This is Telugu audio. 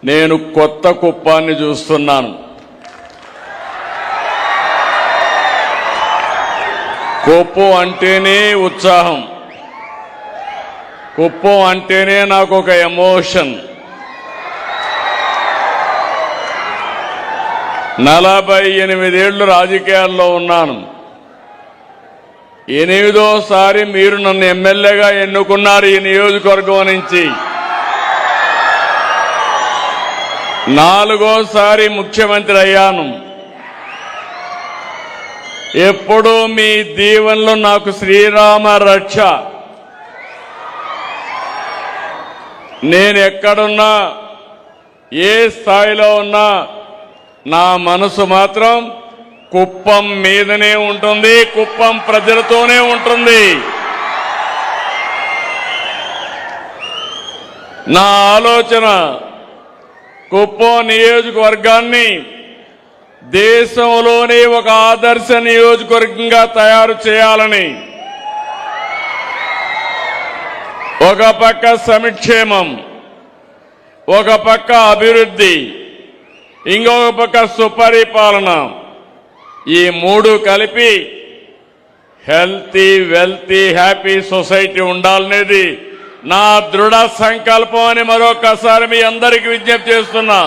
నేను కొత్త కుప్పాన్ని చూస్తున్నాను. కుప్పం అంటేనే ఉత్సాహం, కుప్పం అంటేనే నాకు ఒక ఎమోషన్. 48 ఏళ్లు రాజకీయాల్లో ఉన్నాను. 8వ సారి మీరు నన్ను ఎమ్మెల్యేగా ఎన్నుకున్నారు ఈ నియోజకవర్గం నుంచి. 4వసారి ముఖ్యమంత్రి అయ్యాను. ఎప్పుడూ మీ దీవెనలు నాకు శ్రీరామ రక్ష. నేను ఎక్కడున్నా, ఏ స్థాయిలో ఉన్నా, నా మనసు మాత్రం కుప్పం మీదనే ఉంటుంది, కుప్పం ప్రజలతోనే ఉంటుంది. నా ఆలోచన కుప్పం నియోజకవర్గాన్ని దేశంలోనే ఒక ఆదర్శ నియోజకవర్గంగా తయారు చేయాలని. ఒక పక్క సంక్షేమం, ఒక పక్క అభివృద్ధి, ఇంకొక పక్క సుపరిపాలన, ఈ 3 కలిపి హెల్తీ, వెల్తీ, హ్యాపీ సొసైటీ ఉండాలనేది నా దృఢ సంకల్పం అని మరొకసారి మీ అందరికీ విజ్ఞప్తి చేస్తున్నా.